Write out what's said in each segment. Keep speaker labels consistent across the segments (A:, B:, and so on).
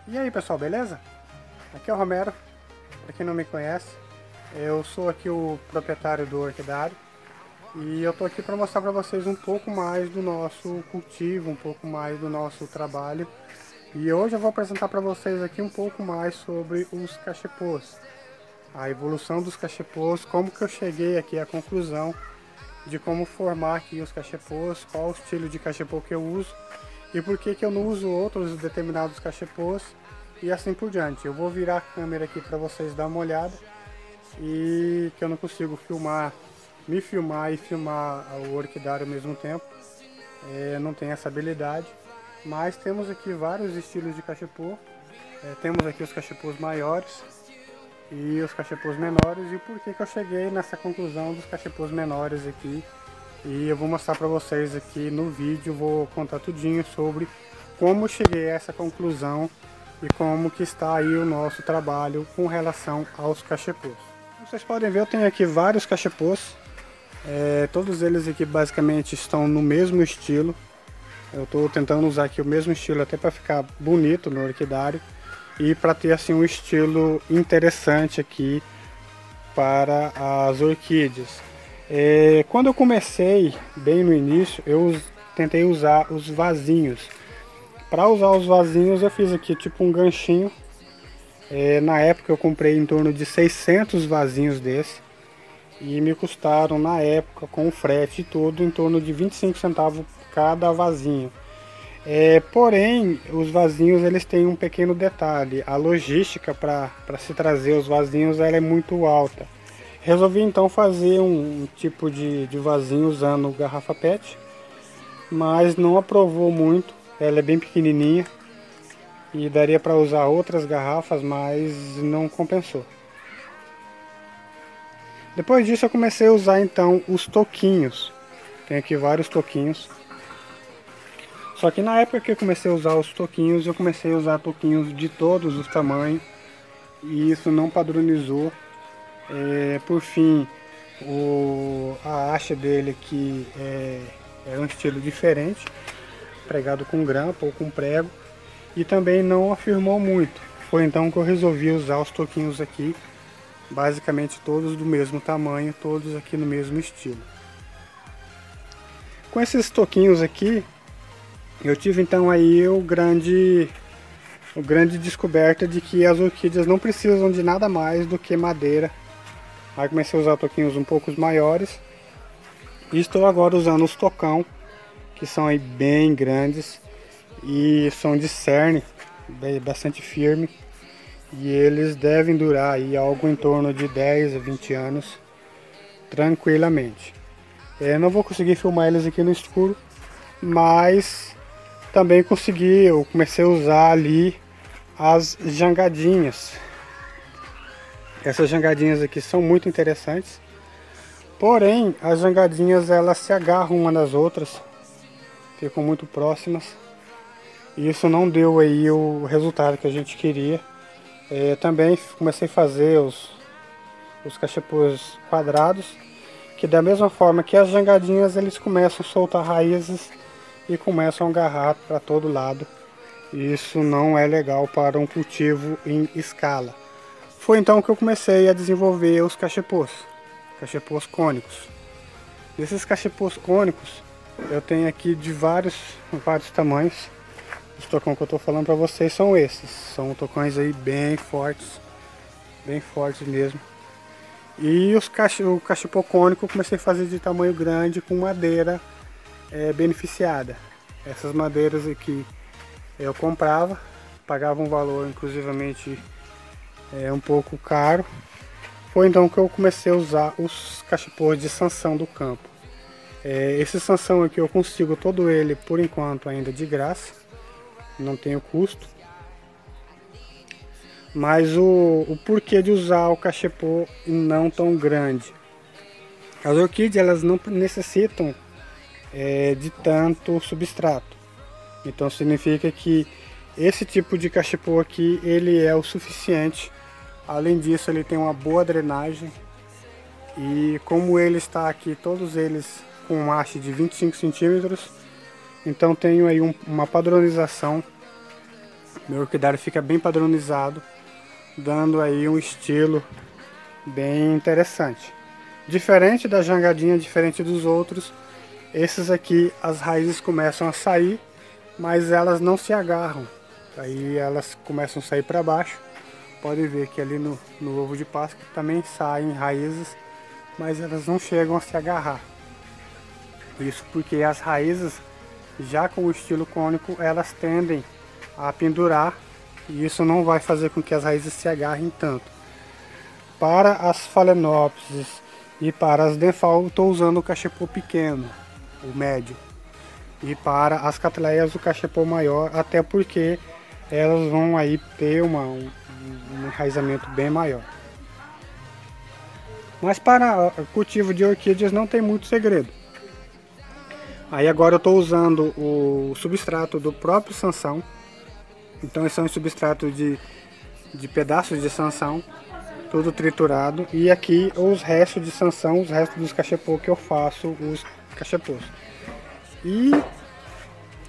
A: E aí pessoal, beleza? Aqui é o Romero, para quem não me conhece, eu sou aqui o proprietário do orquidário e eu tô aqui para mostrar para vocês um pouco mais do nosso cultivo, um pouco mais do nosso trabalho. E hoje eu vou apresentar para vocês aqui um pouco mais sobre os cachepôs, a evolução dos cachepôs, como que eu cheguei aqui à conclusão de como formar aqui os cachepôs, qual o estilo de cachepô que eu uso e por que eu não uso outros determinados cachepôs e assim por diante. Eu vou virar a câmera aqui para vocês dar uma olhada, e que eu não consigo me filmar e filmar o orquidário ao mesmo tempo, não tenho essa habilidade, mas temos aqui vários estilos de cachepô. Temos aqui os cachepôs maiores e os cachepôs menores, e por que eu cheguei nessa conclusão dos cachepôs menores aqui, e eu vou mostrar para vocês aqui no vídeo. Vou contar tudinho sobre como eu cheguei a essa conclusão e como que está aí o nosso trabalho com relação aos cachepôs. Como vocês podem ver, eu tenho aqui vários cachepôs, todos eles aqui basicamente estão no mesmo estilo. Eu estou tentando usar aqui o mesmo estilo até para ficar bonito no orquidário e para ter assim um estilo interessante aqui para as orquídeas. Quando eu comecei, bem no início, eu tentei usar os vasinhos. Para usar os vasinhos eu fiz aqui tipo um ganchinho. Na época eu comprei em torno de 600 vasinhos desse e me custaram na época, com o frete e tudo, em torno de 25 centavos cada vasinho. Porém, os vasinhos eles têm um pequeno detalhe: a logística para se trazer os vasinhos ela é muito alta. Resolvi então fazer um tipo de vasinho usando garrafa PET, mas não aprovou muito. Ela é bem pequenininha e daria para usar outras garrafas, mas não compensou. Depois disso eu comecei a usar então os toquinhos. Tem aqui vários toquinhos. Só que na época que eu comecei a usar os toquinhos, eu comecei a usar toquinhos de todos os tamanhos e isso não padronizou. Por fim, a haste dele aqui é um estilo diferente, pregado com grampo ou com prego, e também não afirmou muito. Foi então que eu resolvi usar os toquinhos aqui, basicamente todos do mesmo tamanho, todos aqui no mesmo estilo. Com esses toquinhos aqui, eu tive então aí o grande descoberta de que as orquídeas não precisam de nada mais do que madeira. Aí comecei a usar toquinhos um pouco maiores e estou agora usando os tocão, que são aí bem grandes e são de cerne, bastante firme, e eles devem durar aí algo em torno de 10 a 20 anos tranquilamente. Não vou conseguir filmar eles aqui no escuro, mas também eu comecei a usar ali as jangadinhas. Essas jangadinhas aqui são muito interessantes, porém as jangadinhas elas se agarram uma nas outras, ficam muito próximas, e isso não deu aí o resultado que a gente queria. Também comecei a fazer os cachepôs quadrados, que da mesma forma que as jangadinhas eles começam a soltar raízes e começam a agarrar para todo lado. Isso não é legal para um cultivo em escala. Foi então que eu comecei a desenvolver os cachepôs cônicos. Esses cachepôs cônicos eu tenho aqui de vários tamanhos. Os tocões que eu estou falando para vocês são esses. São tocões aí bem fortes mesmo. E o cachepô cônico eu comecei a fazer de tamanho grande com madeira beneficiada. Essas madeiras aqui eu comprava, pagava um valor inclusivamente um pouco caro. Foi então que eu comecei a usar os cachepôs de sanção do campo. Esse sanção aqui eu consigo todo ele por enquanto ainda de graça, não tenho custo. Mas o porquê de usar o cachepô não tão grande? As orquídeas elas não necessitam de tanto substrato, então significa que esse tipo de cachepô aqui ele é o suficiente. Além disso, ele tem uma boa drenagem, e como ele está aqui, todos eles com haste de 25 centímetros, então tenho aí uma padronização Meu orquidário fica bem padronizado, dando aí um estilo bem interessante. Diferente da jangradinha, diferente dos outros, esses aqui as raízes começam a sair, mas elas não se agarram. Aí elas começam a sair para baixo. Podem ver que ali no ovo de Páscoa também saem raízes, mas elas não chegam a se agarrar. Isso porque as raízes, já com o estilo cônico, elas tendem a pendurar e isso não vai fazer com que as raízes se agarrem tanto. Para as Phalaenopsis e para as Denphal, estou usando o cachepô pequeno, o médio. E para as Cattleyas, o cachepô maior, até porque elas vão aí ter um enraizamento bem maior. Mas para cultivo de orquídeas não tem muito segredo. Aí agora eu estou usando o substrato do próprio Sansão. Então esse é um substrato de pedaços de Sansão, tudo triturado. E aqui os restos de Sansão, os restos dos cachepô que eu faço os cachepôs.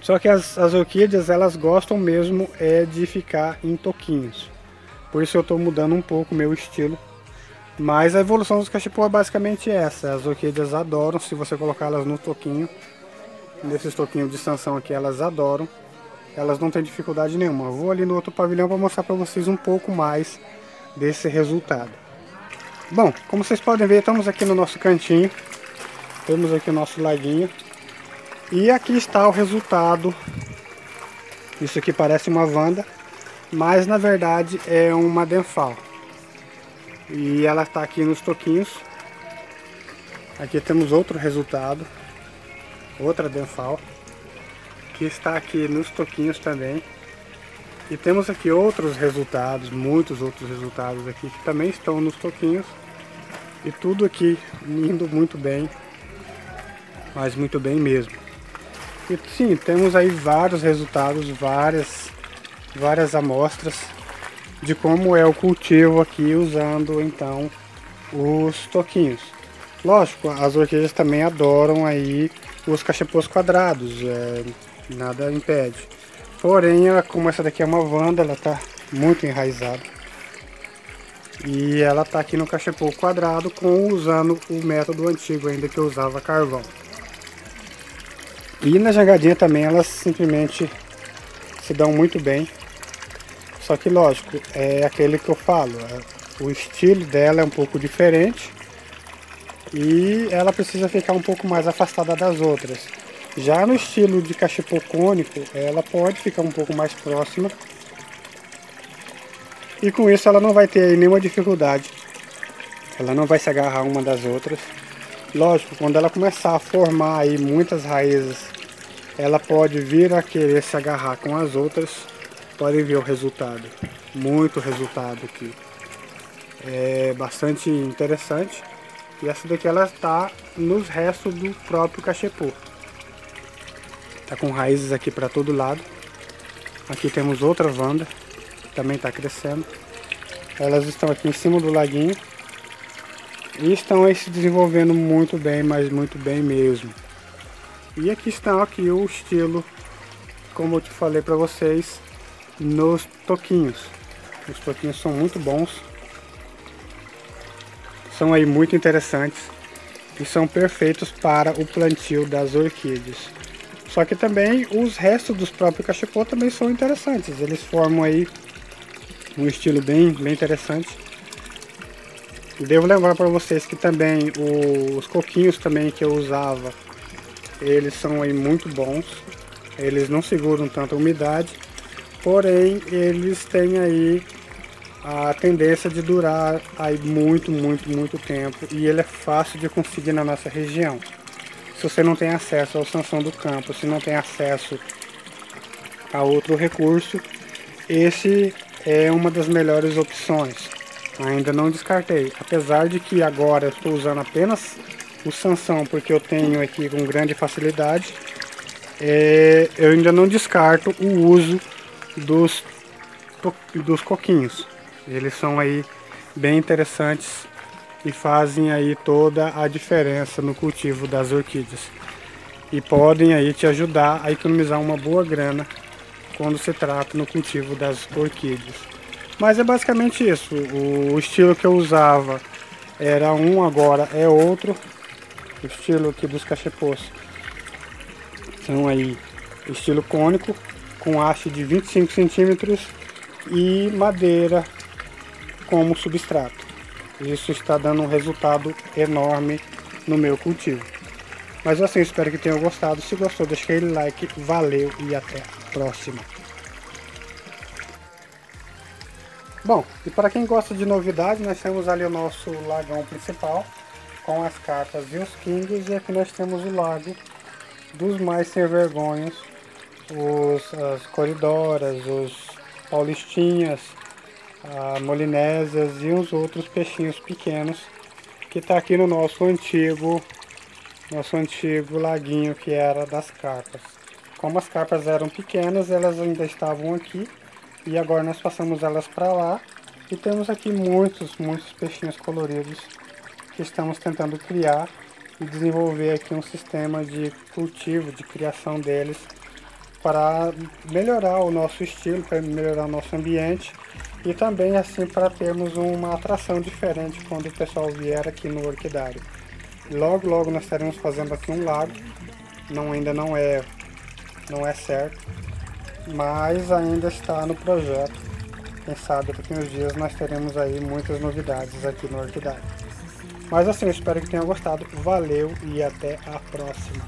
A: Só que as orquídeas, elas gostam mesmo de ficar em toquinhos. Por isso eu estou mudando um pouco o meu estilo. Mas a evolução dos cachepô é basicamente essa. As orquídeas adoram se você colocar elas no toquinho. Nesses toquinhos de Sansão aqui, elas adoram. Elas não têm dificuldade nenhuma. Eu vou ali no outro pavilhão para mostrar para vocês um pouco mais desse resultado. Bom, como vocês podem ver, estamos aqui no nosso cantinho. Temos aqui o nosso laguinho. E aqui está o resultado. Isso aqui parece uma Vanda, mas na verdade é uma Denphal. E ela está aqui nos toquinhos. Aqui temos outro resultado. Outra Denphal, que está aqui nos toquinhos também. E temos aqui outros resultados, muitos outros resultados aqui que também estão nos toquinhos. E tudo aqui indo muito bem, mas muito bem mesmo. E sim, temos aí vários resultados, várias amostras de como é o cultivo aqui usando então os toquinhos. Lógico, as orquídeas também adoram aí os cachepôs quadrados, nada impede. Porém, como essa daqui é uma Vanda, ela está muito enraizada. E ela está aqui no cachepô quadrado, usando o método antigo ainda que eu usava carvão. E na jangradinha também elas simplesmente se dão muito bem. Só que lógico, é aquele que eu falo, o estilo dela é um pouco diferente. E ela precisa ficar um pouco mais afastada das outras. Já no estilo de cachepô cônico, ela pode ficar um pouco mais próxima. E com isso ela não vai ter nenhuma dificuldade. Ela não vai se agarrar uma das outras. Lógico, quando ela começar a formar aí muitas raízes, ela pode vir a querer se agarrar com as outras. Podem ver o resultado. Muito resultado aqui. É bastante interessante. E essa daqui ela está nos restos do próprio cachepô. Está com raízes aqui para todo lado. Aqui temos outra Vanda, também está crescendo. Elas estão aqui em cima do laguinho. E estão aí se desenvolvendo muito bem, mas muito bem mesmo. E aqui está aqui o estilo, como eu te falei para vocês, nos toquinhos. Os toquinhos são muito bons. São aí muito interessantes e são perfeitos para o plantio das orquídeas. Só que também os restos dos próprios cachepô também são interessantes. Eles formam aí um estilo bem interessante. E devo lembrar para vocês que também os coquinhos também que eu usava, eles são aí muito bons. Eles não seguram tanta umidade, porém eles têm aí a tendência de durar aí muito tempo, e ele é fácil de conseguir na nossa região. Se você não tem acesso ao Sansão do campo, se não tem acesso a outro recurso, esse é uma das melhores opções. Ainda não descartei, apesar de que agora eu estou usando apenas o Sansão porque eu tenho aqui com grande facilidade. Eu ainda não descarto o uso dos coquinhos. Eles são aí bem interessantes e fazem aí toda a diferença no cultivo das orquídeas. E podem aí te ajudar a economizar uma boa grana quando se trata no cultivo das orquídeas. Mas é basicamente isso. O estilo que eu usava era um, agora é outro. O estilo aqui dos cachepôs são aí estilo cônico, com haste de 25 centímetros e madeira como substrato. Isso está dando um resultado enorme no meu cultivo. Mas assim, espero que tenham gostado. Se gostou, deixa aquele like. Valeu e até a próxima. Bom, e para quem gosta de novidades, nós temos ali o nosso lagão principal, com as carpas e os kings, e aqui nós temos o lago dos mais sem vergonhas, as coridoras, os paulistinhas, molinésias e uns outros peixinhos pequenos, que está aqui no nosso antigo laguinho, que era das carpas. Como as carpas eram pequenas, elas ainda estavam aqui, e agora nós passamos elas para lá, e temos aqui muitos peixinhos coloridos que estamos tentando criar e desenvolver aqui um sistema de cultivo, de criação deles, para melhorar o nosso estilo, para melhorar o nosso ambiente, e também assim para termos uma atração diferente quando o pessoal vier aqui no orquidário. Logo nós estaremos fazendo aqui um lago, ainda não é certo, mas ainda está no projeto. Quem sabe daqui uns dias nós teremos aí muitas novidades aqui no orquidário. Mas assim, eu espero que tenham gostado. Valeu e até a próxima.